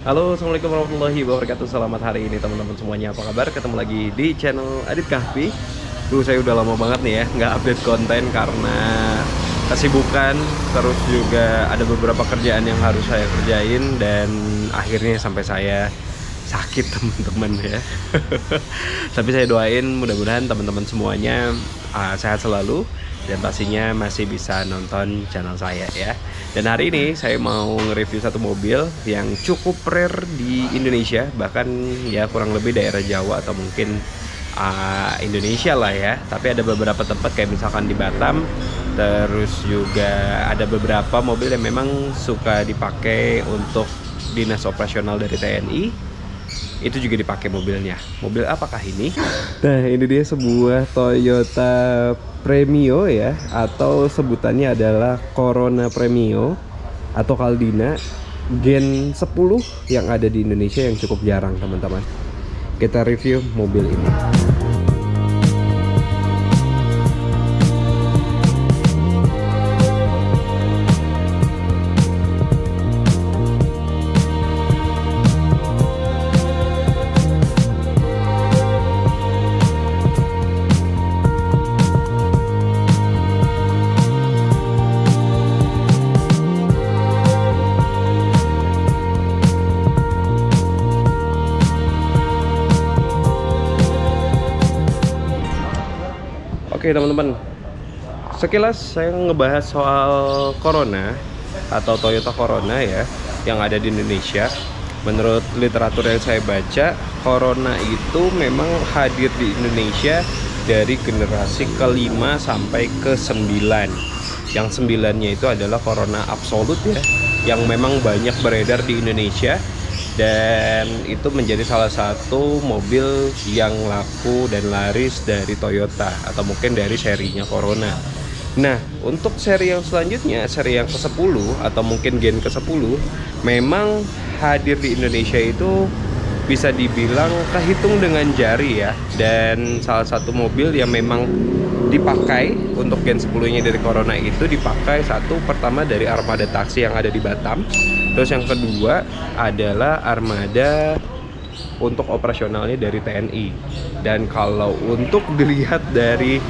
Halo, assalamualaikum warahmatullahi wabarakatuh. Selamat hari ini teman-teman semuanya. Apa kabar? Ketemu lagi di channel Adit Kahfi. Saya udah lama banget nih ya nggak update konten karena kesibukan. Terus juga ada beberapa kerjaan yang harus saya kerjain dan akhirnya sampai saya sakit teman-teman ya. Tapi saya doain mudah-mudahan teman-teman semuanya sehat selalu dan pastinya masih bisa nonton channel saya ya. Dan hari ini saya mau nge-review satu mobil yang cukup rare di Indonesia, bahkan ya kurang lebih daerah Jawa atau mungkin Indonesia lah ya. Tapi ada beberapa tempat kayak misalkan di Batam. Terus juga ada beberapa mobil yang memang suka dipakai untuk dinas operasional dari TNI. Itu juga dipakai mobilnya. Mobil apakah ini? Nah, ini dia sebuah Toyota Premio ya, atau sebutannya adalah Corona Premio atau Caldina Gen 10 yang ada di Indonesia, yang cukup jarang teman-teman. Kita review mobil ini. Oke teman-teman, sekilas saya ngebahas soal Corona atau Toyota Corona ya, yang ada di Indonesia. Menurut literatur yang saya baca, Corona itu memang hadir di Indonesia dari generasi ke-5 sampai ke-9. Yang 9-nya itu adalah Corona Absolut ya, yang memang banyak beredar di Indonesia. Dan itu menjadi salah satu mobil yang laku dan laris dari Toyota atau mungkin dari serinya Corona. Nah, untuk seri yang selanjutnya, seri yang ke-10 atau mungkin gen ke-10, memang hadir di Indonesia itu bisa dibilang kehitung dengan jari ya. Dan salah satu mobil yang memang dipakai untuk gen 10-nya dari Corona itu dipakai satu pertama dari armada taksi yang ada di Batam. Terus yang kedua adalah armada untuk operasionalnya dari TNI. Dan kalau untuk dilihat dari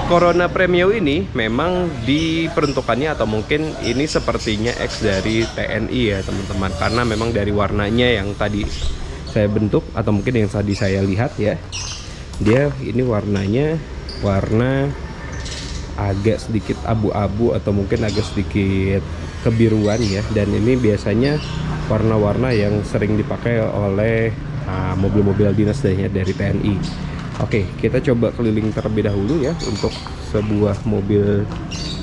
Corona Premio ini, memang diperuntukannya atau mungkin ini sepertinya X dari TNI ya teman-teman. Karena memang dari warnanya yang tadi saya bentuk atau mungkin yang tadi saya lihat ya, dia ini warnanya warna agak sedikit abu-abu atau mungkin agak sedikit kebiruan ya. Dan ini biasanya warna-warna yang sering dipakai oleh mobil-mobil dinas dari TNI. Oke, kita coba keliling terlebih dahulu ya untuk sebuah mobil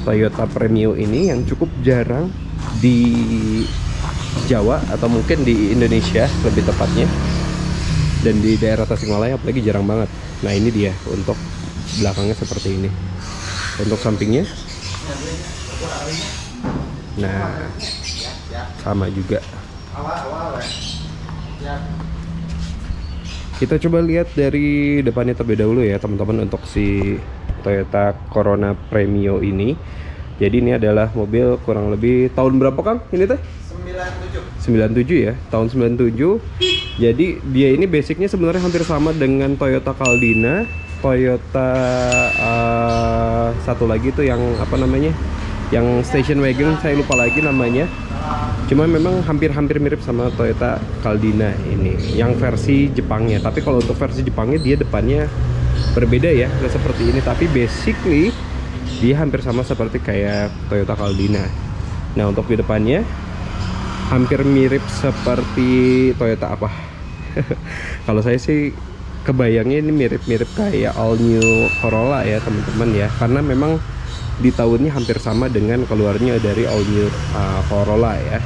Toyota Premio ini yang cukup jarang di Jawa atau mungkin di Indonesia lebih tepatnya, dan di daerah Tasikmalaya apalagi jarang banget. Nah, ini dia untuk belakangnya seperti ini. Untuk sampingnya, nah sama juga. Kita coba lihat dari depannya terlebih dahulu ya teman-teman untuk si Toyota Corona Premio ini. Jadi ini adalah mobil kurang lebih tahun berapa Kang ini teh? 97 ya, tahun 97. Jadi dia ini basicnya sebenarnya hampir sama dengan Toyota Caldina, Toyota satu lagi tuh yang apa namanya, yang station wagon, saya lupa lagi namanya. Cuma memang hampir-hampir mirip sama Toyota Caldina ini yang versi Jepangnya. Tapi kalau untuk versi Jepangnya dia depannya berbeda ya, nggak seperti ini. Tapi basically dia hampir sama seperti kayak Toyota Caldina. Nah, untuk di depannya hampir mirip seperti Toyota apa? Kalau saya sih kebayangnya ini mirip-mirip kayak all new Corolla ya teman-teman ya, karena memang di tahunnya hampir sama dengan keluarnya dari all new Corolla ya.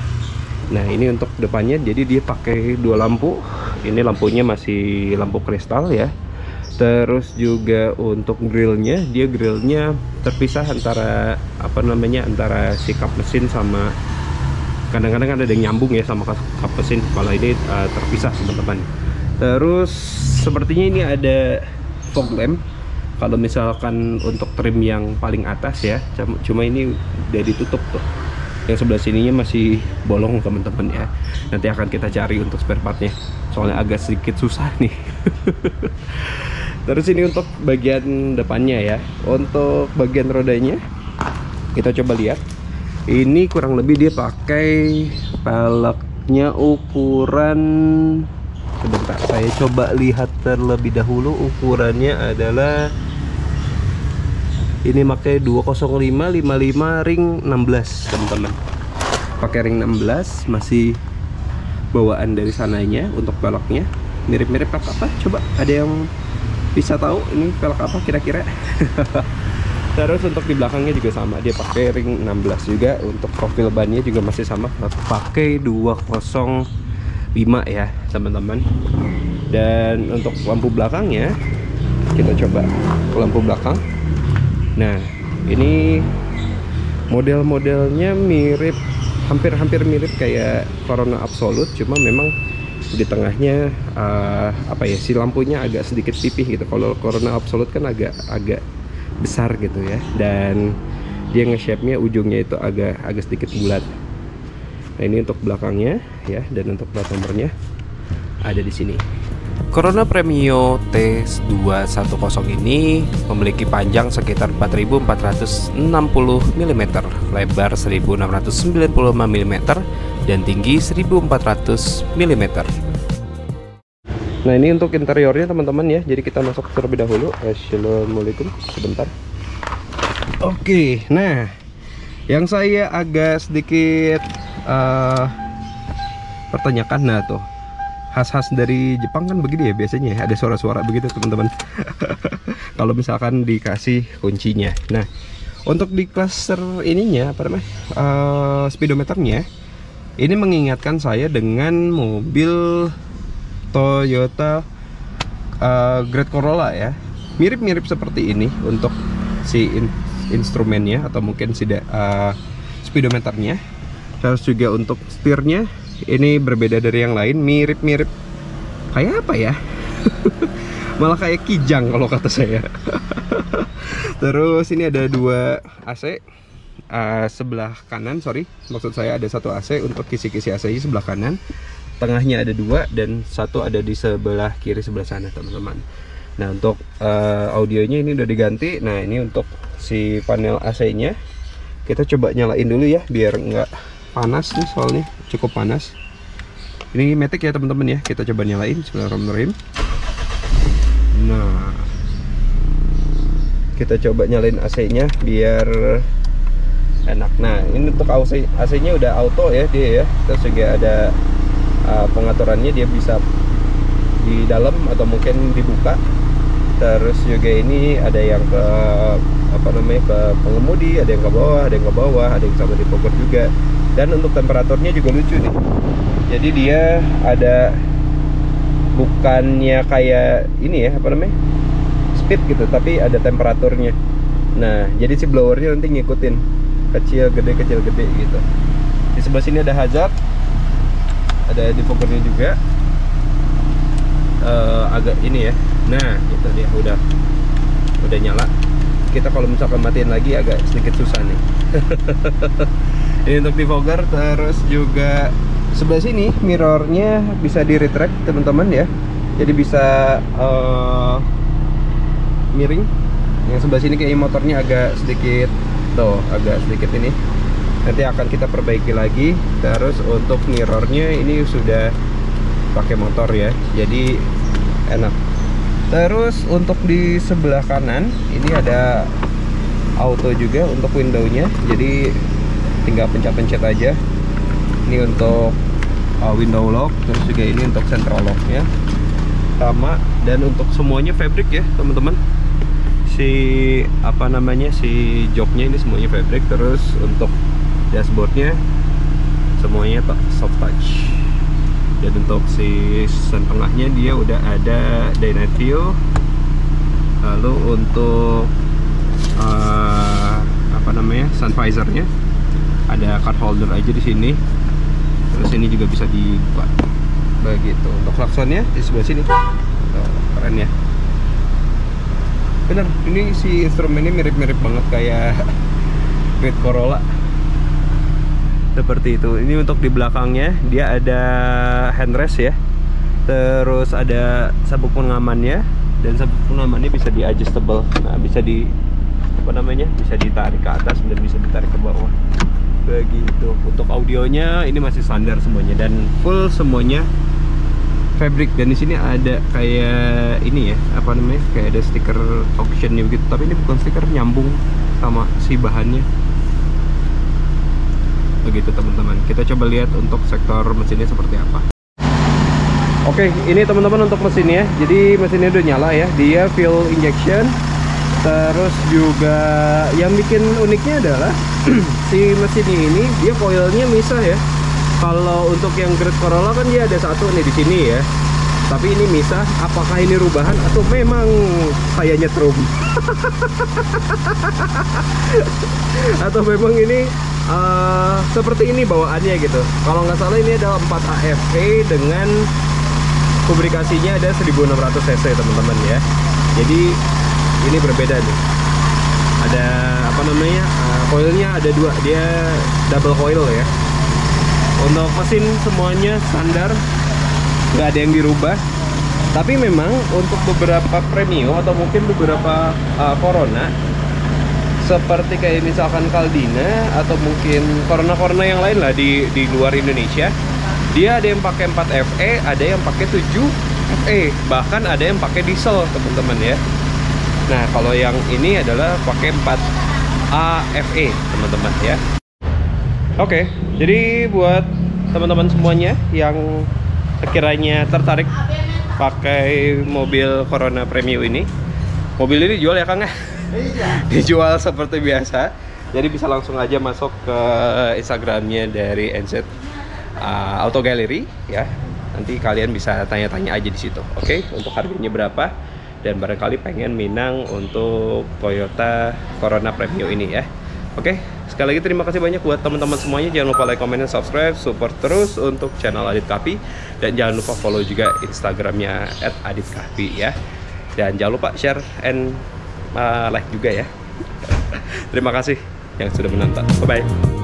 Nah, ini untuk depannya jadi dia pakai dua lampu. Ini lampunya masih lampu kristal ya. Terus juga untuk grillnya, dia grillnya terpisah antara apa namanya, antara si kap mesin sama, kadang-kadang ada yang nyambung ya sama kap mesin. Kalau ini terpisah teman-teman. Terus sepertinya ini ada fog lamp kalau misalkan untuk trim yang paling atas ya. Cuma ini udah ditutup tuh. Yang sebelah sininya masih bolong teman-teman ya. Nanti akan kita cari untuk spare partnya, soalnya agak sedikit susah nih. Terus ini untuk bagian depannya ya. Untuk bagian rodanya kita coba lihat. Ini kurang lebih dia pakai peleknya ukuran, sebentar saya coba lihat terlebih dahulu. Ukurannya adalah ini pakai 205 55 ring 16 teman-teman. Pakai ring 16, masih bawaan dari sananya. Untuk peleknya mirip-mirip pelek apa? Coba ada yang bisa tahu ini pelek apa kira-kira? Terus untuk di belakangnya juga sama, dia pakai ring 16 juga. Untuk profil bannya juga masih sama, pakai 205 ya teman-teman. Dan untuk lampu belakangnya kita coba ke lampu belakang. Nah, ini model-modelnya mirip, hampir mirip kayak Corona Absolute, cuma memang di tengahnya apa ya, si lampunya agak sedikit pipih gitu. Kalau Corona Absolute kan agak besar gitu ya, dan dia nge-shape-nya ujungnya itu agak sedikit bulat. Nah, ini untuk belakangnya ya, dan untuk plat nomornya ada di sini. Corona Premio T210 ini memiliki panjang sekitar 4460 mm, lebar 1695 mm, dan tinggi 1400 mm. Nah, ini untuk interiornya teman-teman ya. Jadi kita masuk terlebih dahulu. Assalamualaikum, sebentar. Oke, nah yang saya agak sedikit pertanyakan, nah tuh khas-khas dari Jepang kan begini ya biasanya ya, ada suara-suara begitu teman-teman. Kalau misalkan dikasih kuncinya. Nah, untuk di cluster ininya apa namanya, speedometernya ini mengingatkan saya dengan mobil Toyota Great Corolla ya. Mirip-mirip seperti ini untuk si instrumennya atau mungkin si speedometernya. Terus juga untuk setirnya ini berbeda dari yang lain, mirip-mirip kayak apa ya? Malah kayak Kijang kalau kata saya. Terus ini ada dua AC sebelah kanan, maksud saya ada satu AC untuk kisi-kisi AC-nya sebelah kanan. Tengahnya ada dua, dan satu ada di sebelah kiri sebelah sana teman-teman. Nah, untuk audionya ini udah diganti. Nah, ini untuk si panel AC-nya kita coba nyalain dulu ya, biar nggak panas nih, soalnya cukup panas. Ini Matic ya teman-teman ya, kita coba nyalain. Bismillahirrahmanirrahim. Nah, kita coba nyalain AC-nya biar enak. Nah, ini untuk AC-nya udah auto ya dia ya. Terus juga ada pengaturannya, dia bisa di dalam atau mungkin dibuka. Terus juga ini ada yang ke apa namanya, ke pengemudi, ada yang ke bawah, ada yang ke bawah, ada yang sama di pokok juga. Dan untuk temperaturnya juga lucu nih. Jadi dia ada, bukannya kayak ini ya apa namanya, speed gitu, tapi ada temperaturnya. Nah, jadi si blowernya nanti ngikutin kecil gede gitu. Di sebelah sini ada hazard, ada defoggernya juga, agak ini ya. Nah, itu dia udah nyala. Kita kalau misalkan matiin lagi agak sedikit susah nih. Ini untuk defogger. Terus juga sebelah sini mirrornya bisa di retract teman-teman ya, jadi bisa miring. Yang sebelah sini kayak motornya agak sedikit ini, nanti akan kita perbaiki lagi. Terus untuk mirrornya ini sudah pakai motor ya, jadi enak. Terus untuk di sebelah kanan ini ada auto juga untuk windownya, jadi tinggal pencet-pencet aja. Ini untuk window lock, terus juga ini untuk central locknya sama. Dan untuk semuanya fabric ya teman-teman. Si apa namanya, si joknya ini semuanya fabric. Terus untuk dashboardnya semuanya soft touch. Dan untuk si sen tengahnya dia udah ada day night view. Lalu untuk apa namanya, sun visornya ada card holder aja di sini. Terus ini juga bisa dibuka begitu. Untuk klaksonnya di sebelah sini. Keren ya. Bener, ini si instrumennya mirip-mirip banget kayak Great Corolla. Seperti itu. Ini untuk di belakangnya dia ada handrest ya. Terus ada sabuk pengamannya, dan sabuk pengamannya bisa di adjustable. Nah, bisa di bisa ditarik ke atas dan bisa ditarik ke bawah. Begitu. Untuk audionya ini masih standar semuanya dan full semuanya fabric, dan di sini ada kayak ini ya, kayak ada stiker auctionnya begitu, tapi ini bukan stiker, nyambung sama si bahannya. Begitu teman-teman. Kita coba lihat untuk sektor mesinnya seperti apa. Oke, ini teman-teman untuk mesinnya. Jadi mesinnya udah nyala ya. Dia fuel injection. Terus juga yang bikin uniknya adalah si mesin ini dia coilnya misah ya. Kalau untuk yang grade Corolla kan dia ada satu nih di sini ya. Tapi ini misah. Apakah ini rubahan atau memang saya nyetrum? Atau memang ini seperti ini bawaannya gitu. Kalau nggak salah ini adalah 4 AFE dengan publikasinya ada 1600 cc teman-teman ya. Jadi ini berbeda nih. Ada coilnya ada 2, dia double coil ya. Untuk mesin semuanya standar, nggak ada yang dirubah. Tapi memang untuk beberapa Premio atau mungkin beberapa Corona, seperti kayak misalkan Caldina atau mungkin Corona yang lain lah di luar Indonesia, dia ada yang pakai 4 FE, ada yang pakai 7 FE, bahkan ada yang pakai diesel teman-teman ya. Nah, kalau yang ini adalah pakai 4 AFE teman-teman ya. Oke, jadi buat teman-teman semuanya yang sekiranya tertarik pakai mobil Corona Premio ini, mobil ini dijual ya Kang ya? Dijual seperti biasa. Jadi bisa langsung aja masuk ke Instagramnya dari NZ Auto Gallery ya. Nanti kalian bisa tanya-tanya aja di situ. Oke, untuk harganya berapa dan barangkali pengen minang untuk Toyota Corona Premio ini ya. Oke, sekali lagi terima kasih banyak buat teman-teman semuanya. Jangan lupa like, comment, dan subscribe. Support terus untuk channel Adit Kahfi. Dan jangan lupa follow juga Instagramnya @aditkahfi ya. Dan jangan lupa share and like juga ya. Terima kasih yang sudah menonton. Bye-bye.